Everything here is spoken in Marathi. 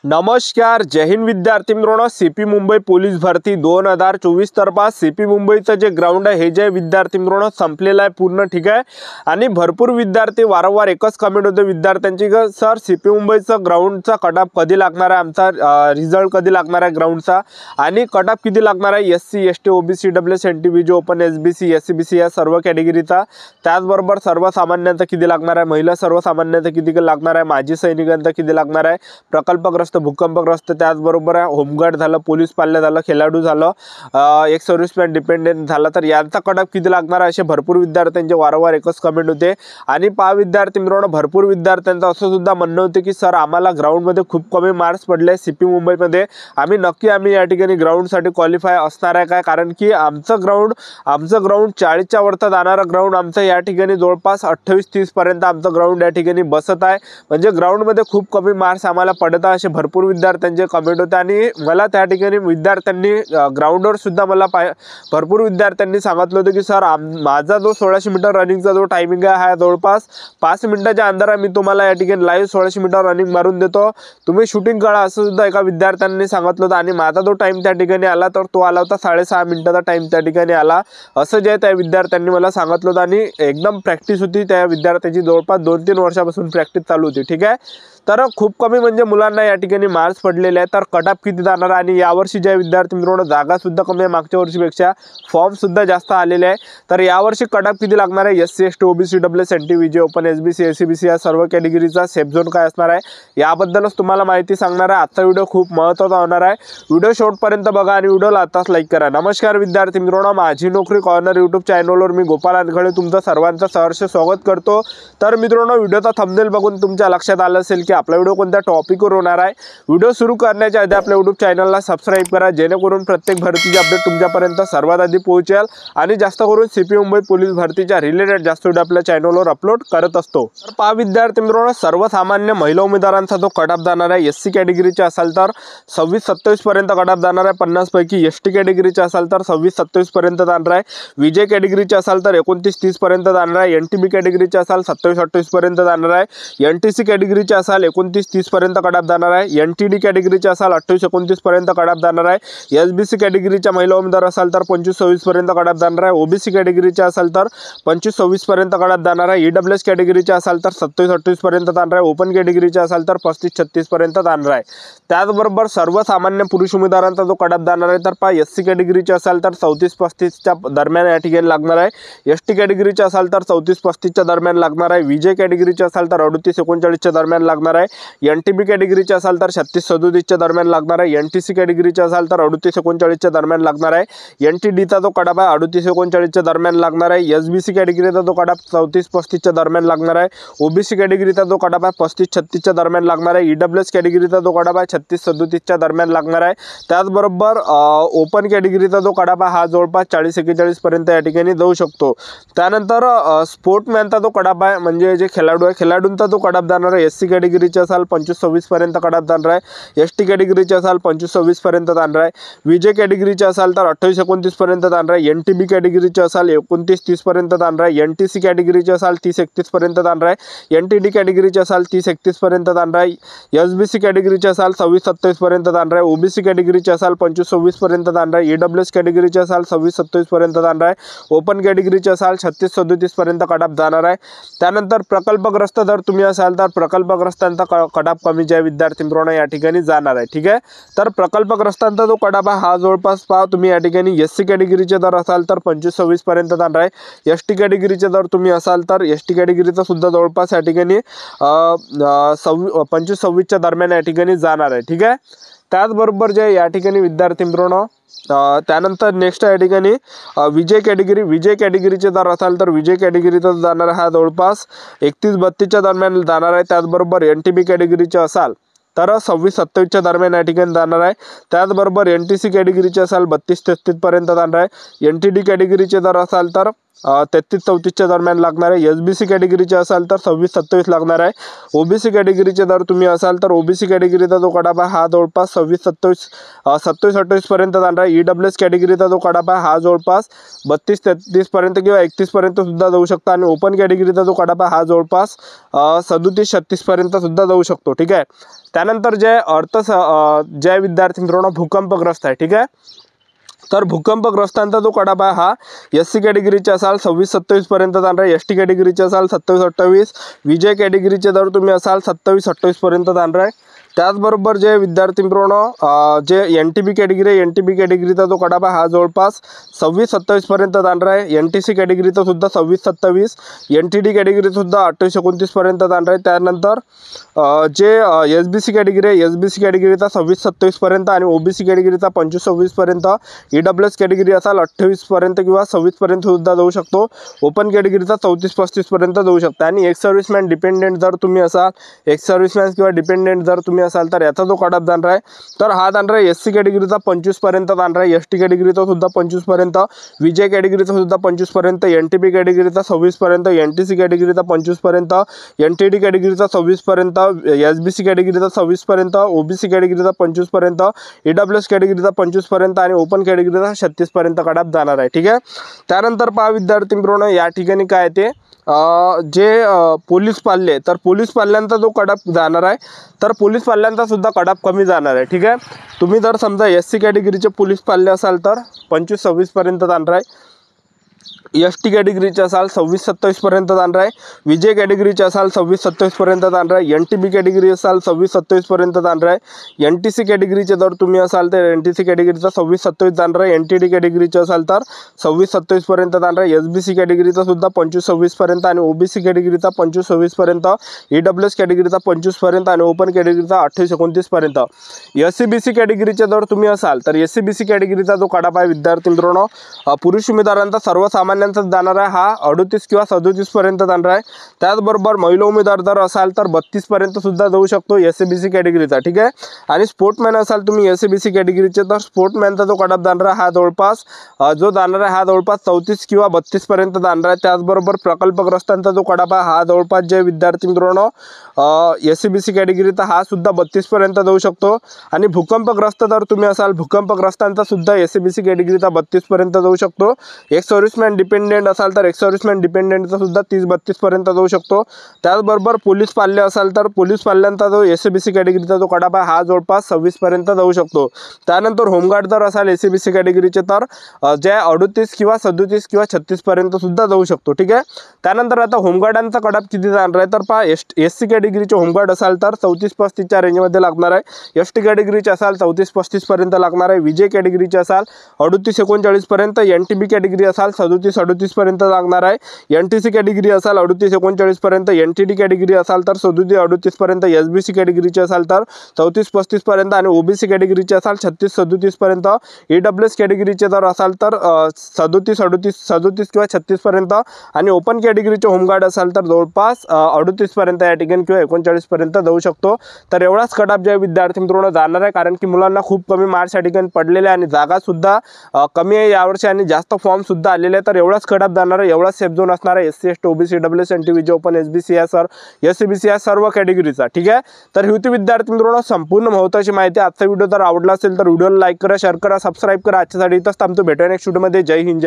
नमस्कार, जय हिंद विद्यार्थी मित्रांनो। सीपी मुंबई पोलीस भरती 2024 तर्फा सीपी मुंबईचं जे ग्राउंड आहे हे जे विद्यार्थी मित्रांनो संपलेलं आहे पूर्ण, ठीक आहे। आणि भरपूर विद्यार्थी वारंवार एकच कमेंट होते विद्यार्थ्यांची की सर सीपी मुंबईचं ग्राउंडचा कटअप कधी लागणार आहे, आमचा रिझल्ट कधी लागणार आहे ग्राउंडचा, आणि कटअप किती लागणार आहे SC ST OBC WS NTBG open SBC SCBC या सर्व कॅटेगरीचा, त्याचबरोबर सर्वसामान्यांचा किती लागणार आहे, महिला सर्वसामान्यांचा किती लागणार आहे, माजी सैनिकांचा किती लागणार आहे, प्रकल्पग्रस्त भूकंपग्रस्त, त्याचबरोबर होमगार्ड झालं, पोलीस पाल्य झालं, खेळाडू झालं, एक सर्व्हिसमॅन डिपेंडेंट झाला, तर यांचा कटअप किती लागणार असे भरपूर विद्यार्थ्यांचे वारंवार एकच कमेंट होते। आणि पहा विद्यार्थी मित्रांनो, भरपूर विद्यार्थ्यांचं असं सुद्धा म्हणणं होते की सर आम्हाला ग्राउंडमध्ये खूप कमी मार्क्स पडले सीपी मुंबईमध्ये, आम्ही या ठिकाणी ग्राउंडसाठी क्वालिफाय असणार आहे काय, कारण की आमचं ग्राउंड 40च्या वरती जाणारा ग्राउंड आमचं या ठिकाणी जवळपास 28-30 पर्यंत आमचं ग्राउंड या ठिकाणी बसत आहे, म्हणजे ग्राउंडमध्ये खूप कमी मार्क्स आम्हाला पडत आहे असे भरपूर विद्यार्थ्यांचे कमेंट होते। आणि मला त्या ठिकाणी विद्यार्थ्यांनी ग्राउंडवर सुद्धा मला भरपूर विद्यार्थ्यांनी सांगितलं होतं की सर माझा जो 1600 मीटर रनिंगचा जो टायमिंग आहे हा जवळपास 5 मिनिटाच्या अंदर मी तुम्हाला या ठिकाणी लाईव्ह 1600 मीटर रनिंग मारून देतो, तुम्ही शूटिंग करा असं सुद्धा एका विद्यार्थ्यांनी सांगितलं होतं। आणि माझा जो टाइम त्या ठिकाणी आला तर तो आला होता 6.5 मिनिटाचा टाइम त्या ठिकाणी आला, असं जे त्या विद्यार्थ्यांनी मला सांगितलं होतं। आणि एकदम प्रॅक्टिस होती त्या विद्यार्थ्याची, जवळपास 2-3 वर्षापासून प्रॅक्टिस चालू होती, ठीक आहे। तर खूप कमी म्हणजे मुलांना या ठिकाणी मार्क्स पडलेले आहेत, तर कटअप किती जाणार, आणि यावर्षी ज्या विद्यार्थी मित्रांनो जागा सुद्धा कमी आहे मागच्या वर्षीपेक्षा, फॉर्म सुद्धा जास्त आलेले आहे, तर यावर्षी कटअप किती लागणार आहे SC ST OBC WS NTBG open SBC SCBC या सर्व कॅटेगरीचा सेफ झोन काय असणार आहे याबद्दलच तुम्हाला माहिती सांगणार आहे। आजचा व्हिडिओ खूप महत्त्वाचा होणार आहे, व्हिडिओ शेवटपर्यंत बघा आणि व्हिडिओला आताच लाईक करा। नमस्कार विद्यार्थी मित्रांनो, माझी नोकरी कॉर्नर यूट्यूब चॅनलवर मी गोपाल अनखळे तुमचं सर्वांचं सहर्ष स्वागत करतो। तर मित्रांनो, व्हिडिओचा थंबनेल बघून तुमच्या लक्षात आलं असेल की आपला व्हिडिओ कोणत्या टॉपिकवर होणार आहे। व्हिडिओ सुरू करण्याच्या आधी आपल्या यूट्यूब चॅनलला सबस्क्राइब करा, जेणेकरून प्रत्येक भरतीची अपडेट तुमच्यापर्यंत सर्वात आधी पोहोचेल, आणि जास्त करून सीपी मुंबई पोलीस भरतीच्या रिलेटेड जास्त व्हिडिओ आपल्या चॅनलवर अपलोड करत असतो। तर पहा विद्यार्थी मित्रांनो, सर्वसामान्य महिला उमेदवारांचा जो कटअप जाणार आहे एससी कॅटेगरीचे असाल तर 26-27 पर्यंत कटअप जाणार आहे 50 पैकी, एसटी कॅटेगरीचे असाल तर 26-27 पर्यंत जाणार आहे, विजय कॅटेगरीचे असाल तर 29-30 पर्यंत जाणार आहे, एनटीबी कॅटेगरीचे असाल 27-28 पर्यंत जाणार आहे, एनटीसी कॅटेगरीचे असाल 29-30 पर्यंत कटअप जाणार आहे, एनटीडी कॅटेगरीचे असाल 28-29 पर्यंत कटअप जाणार आहे, एसबीसी कॅटेगरीच्या महिला उमेदवार असाल तर 25-26 पर्यंत कटअप जाणार आहे, ओबीसी कॅटेगरीचे असाल तर 25-26 पर्यंत कटअप जाणार आहे, ईडब्ल्यूएस कॅटेगरीचे असाल तर 27-28 पर्यंत जाणार आहे, ओपन कॅटेगरीचे असाल तर 35-36 पर्यंत जाणार आहे। त्याचबरोबर सर्वसामान्य पुरुष उमेदवारांचा जो कटअप जाणार आहे तर पहा एससी कॅटेगरीचे असाल तर 34-35च्या दरम्यान या ठिकाणी लागणार आहे, एसटी कॅटेगरीचे असाल तर 34-35च्या दरम्यान लागणार आहे, विजय कॅटेगरीचे असाल तर 38-39च्या दरम्यान लागणार आहे, एनटीबी कॅटेगरीचे असाल तर 36-37च्या दरम्यान लागणार आहे, एनटीसी कॅटेगरीचे असाल तर 38-39च्या दरम्यान लागणार आहे, एनटीडीचा जो कटअप आहे 38-39च्या दरम्यान लागणार आहे, एसबीसी कॅटेगरीचा जो कटअप 34-35च्या दरम्यान लागणार आहे, ओबीसी कॅटेगरीचा जो कटअप आहे 35-36च्या दरम्यान लागणार आहे, ईडब्ल्यूएस कॅटेगरीचा जो कटअप आहे 36-37च्या दरम्यान लागणार आहे, त्याचबरोबर ओपन कॅटेगरीचा जो कटअप आहे हा जवळपास 40-41 पर्यंत या ठिकाणी जाऊ शकतो। त्यानंतर स्पोर्टमॅनचा जो कटअप आहे म्हणजे जे खेळाडू आहे खेळाडूंचा जो कटअप जाणार आहे एससी कॅटेगरीचे असाल 25-26 पर्यंत कटअप जाणार आहे, एसटी कॅटेगरीचे असाल 25-26 पर्यंत जाणार आहे, विजय कॅटेगरीचे असाल तर 28-29 पर्यंत जाणार आहे, एनटीबी कॅटेगरीचे असाल 29-30 पर्यंत जाणार आहे, एनटीसी कॅटेगरीचे असाल 30-31 पर्यंत जाणार आहे, एनटीडी कॅटेगरीचे असाल 30-31 पर्यंत जाणार आहे, एसबीसी कॅटेगरीचे असाल 26-27 पर्यंत जाणार आहे, ओबीसी कॅटेगरीचे असाल 25-26 पर्यंत जाणार आहे, ईडब्ल्यूएस कॅटेगरीचे असाल 26-27 पर्यंत जाणार आहे, ओपन कॅटेगरीचे असाल 36-37 पर्यंत कटअप जाणार आहे। त्यानंतर प्रकल्पग्रस्त जर तुम्ही असाल तर प्रकल्पग्रस्तांचा कटअप कमी जे विद्यार्थी मित्रांनो या ठिकाणी जाणार आहे, ठीक आहे। तर प्रकल्पग्रस्तांचा जो कटअप आहे हा जवळपास पहा तुम्ही या ठिकाणी एससी कॅटेगरीचे जर असाल तर 25-26 पर्यंत जाणार आहे, एसटी कॅटेगरीचे जर तुम्ही असाल तर एसटी कॅटेगरीचा सुद्धा जवळपास या ठिकाणी 25-26च्या दरम्यान या ठिकाणी जाणार आहे, ठीक आहे। त्याचबरोबर जे या ठिकाणी विद्यार्थी मित्रांनो त्यानंतर नेक्स्ट या ठिकाणी विजय कॅटेगरीचे जर असाल तर विजय कॅटेगरीचा जाणार हा जवळपास 31-32च्या दरम्यान जाणार आहे, त्याचबरोबर एनटीबी कॅटेगरीचे असाल तर 26-27च्या दरम्यान या ठिकाणी जाणार आहे, त्याचबरोबर एनटीसी कॅटेगरीचे असाल 32-33 पर्यंत जाणार आहे, एनटीडी कॅटेगरीचे जर असाल तर 33-34च्या दरम्यान लागणार आहे. SBC कॅटेगरीचे असाल तर 26-27 लागणार आहे. OBC कॅटेगरीचे जर तुम्ही असाल तर OBC कॅटेगरीचा जो कडापा हा जवळपास 27-28 पर्यंत जाणार आहे. EWS कॅटेगरीचा जो कडापा हा जवळपास 32-33 पर्यंत किंवा 31 पर्यंत सुद्धा जाऊ शकतो आणि ओपन कॅटेगरीचा जो कडापा हा जवळपास 37-36 पर्यंत सुद्धा जाऊ शकतो. ठीक आहे. त्यानंतर जे ज्या विद्यार्थी मित्रांनो भूकंपग्रस्त आहे, ठीक आहे, तर भूकंपग्रस्तांचा जो कडापा हा SC कॅटेगरीचे असाल 26-27 पर्यंत जाणार आहे. ST कॅटेगरीचे असाल 27-28, विजय कॅटेगरीचे जर तुम्ही असाल 27-28 पर्यंत जाणार आहे. त्याचबरोबर जे विद्यार्थी मित्रांनो जे NTB कॅटेगरी NTB कॅटेगरीचा जो कडापा हा जवळपास 26-27 पर्यंत जाणार आहे. NTC कॅटेगरीचा सुद्धा 26-27, NTD कॅटेगरी सुद्धा 28-29 पर्यंत जाणार आहे. त्यानंतर जे SBC कॅटेगरी आहे SBC कॅटेगरीचा 26-27 पर्यंत आणि OBC कॅटेगरीचा 25-26 पर्यंत, EWS कॅटेगरी असाल 28 पर्यंत किंवा 26 पर्यंत सुद्धा जाऊ शकतो. ओपन कॅटेगरीचा 34-35 पर्यंत जाऊ शकतो. आणि एक्स सर्व्हिसमॅन डिपेंडेंट जर तुम्ही असाल, एक्स सर्व्हिसमॅन किंवा डिपेंडेंट जर तुम्ही असाल तर याचा जो कडाप जाणार आहे तर हा जाणार आहे SC कॅटेगरीचा 25 पर्यंत जाणार आहे. ST कॅटेगरीचा सुद्धा 25 पर्यंत, विजय कॅटेगरीचा सुद्धा 25 पर्यंत, NTB कॅटेगरीचा 26 पर्यंत, NTC कॅटेगरीचा 25 पर्यंत, NTD कॅटेगरीचा 26 पर्यंत, SBC कॅटेगरीचा 26 पर्यंत, OBC कॅटेगरीचा 25 पर्यंत, EWS कॅटेगरीचा 25 पर्यंत आणि ओपन कॅटेगरीचा 36 पर्यंत कडाप जाणार आहे. ठीक आहे. त्यानंतर पहा विद्यार्थी मित्रांनो या ठिकाणी काय ते जे पोलीस पाल्य, तर पोलीस पाल्यांचा जो कडाप जाणार आहे तर पोलीस पाल्यांचा सुद्धा कडाप कमी जाणार आहे. ठीक आहे. तुम्ही जर समजा SC कॅटेगरीचे पोलीस पाल्य असाल तर 25-26 पर्यंत जाणार आहे. ST कॅटेगरीचे असाल 26-27 पर्यंत जाणार आहे. विजय कॅटेगरीचे असाल 26-27 पर्यंत जाणार आहे. NTB कॅटेगरी असाल 26-27 पर्यंत जाणार आहे. NTC कॅटेगरीचे जर तुम्ही असाल तर NTC कॅटेगरीचा 26-27 जाणार आहे. NTD कॅटेगरीचे असाल तर 26-27 पर्यंत जाणार आहे. SBC कॅटेगरीचा सुद्धा 25-26 पर्यंत आणि OBC कॅटेगरीचा 25-26 पर्यंत, EWS कॅटेगरीचा 25 पर्यंत आणि ओपन कॅटेगरीचा 28-29 पर्यंत. SCBC कॅटेगरीचे जर तुम्ही असाल तर SCBC कॅटेगरीचा जो कडाप आहे विद्यार्थी मित्रांनो पुरुष उमेदवारांचा सर्वसामान्य जाणार आहे हा 38 किंवा 37 पर्यंत जाणार आहे. त्याचबरोबर महिला उमेदवार जर असाल तर 32 पर्यंत सुद्धा जाऊ शकतो SCBC कॅटेगरीचा. ठीक आहे. आणि स्पोर्टमॅन असाल तुम्ही SCBC कॅटेगरीचे तर स्पोर्टमॅनचा जो कडाप जाणार आहे हा जवळपास जो जाणार आहे हा जवळपास 34 किंवा 32 पर्यंत जाणार आहे. त्याचबरोबर प्रकल्पग्रस्तांचा जो कडाप आहे हा जवळपास जे विद्यार्थी मित्रांनो SCBC कॅटेगरीचा हा सुद्धा 32 पर्यंत जाऊ शकतो. आणि भूकंपग्रस्त जर तुम्ही असाल भूकंपग्रस्तांचा सुद्धा SCBC कॅटेगरीचा 32 पर्यंत जाऊ शकतो. एक सर्व्हिसमॅन डिपेंडेंट असाल तर एक्स सर्व्हिसमॅन डिपेंडेंटचा सुद्धा 30-32 पर्यंत जाऊ शकतो. त्याचबरोबर पोलीस पाल्य असाल तर पोलीस पाल्यांचा जो SCBC कॅटेगरीचा जो कडाप आहे हा जवळपास 26 पर्यंत जाऊ शकतो. त्यानंतर होमगार्ड जर असाल SCBC कॅटेगरीचे तर जे 38 किंवा 37 किंवा 36 पर्यंत सुद्धा जाऊ शकतो. ठीक आहे. त्यानंतर आता होमगार्डांचा कडाप किती जाणार आहे तर पहा SC कॅटेगरीचे होमगार्ड असाल तर 34-35च्या रेंजमध्ये लागणार आहे. ST कॅटेगरीचे असाल 34-35 पर्यंत लागणार आहे. विजय कॅटेगरीचे असाल 38-39 पर्यंत, NTB कॅटेगरी असाल 37-38 पर्यंत लागणार आहे. NTC कॅटेगरी असाल 38-39 पर्यंत, NTD कॅटेगरी असाल तर 37-38 पर्यंत, SBC कॅटेगरीचे असाल तर 34-35 पर्यंत आणि OBC कॅटेगरीचे असाल 36-37 पर्यंत, EWS कॅटेगरीचे जर असाल तर 37 किंवा 36 पर्यंत आणि ओपन कॅटेगरीचे होमगार्ड असाल तर जवळपास 38 पर्यंत या ठिकाणी किंवा 39 पर्यंत जाऊ शकतो. तर एवढाच कटाप ज्या विद्यार्थी मित्रांनो जाणार आहे कारण की मुलांना खूप कमी मार्क्स या ठिकाणी पडलेले आणि जागा सुद्धा कमी आहे यावर्षी आणि जास्त फॉर्म सुद्धा आलेले आहे. तर एवढाच कटाप जाणार आहे, एवढाच सेफ झोन असणार आहे SC ST OBC EWS NT विजय ओपन SBC या SCBC या सर्व कॅटेगरीचा. ठीक आहे. तर ही होती विद्यार्थी मित्रांनो संपूर्ण महत्त्वाची माहिती. आजचा व्हिडिओ जर आवडला असेल तर व्हिडिओला लाईक करा, शेअर करा, सबस्क्राईब करा. आजच्यासाठी इथंच थांबतो. भेटूया नेक्स्ट व्हिडिओमध्ये. जय हिंद.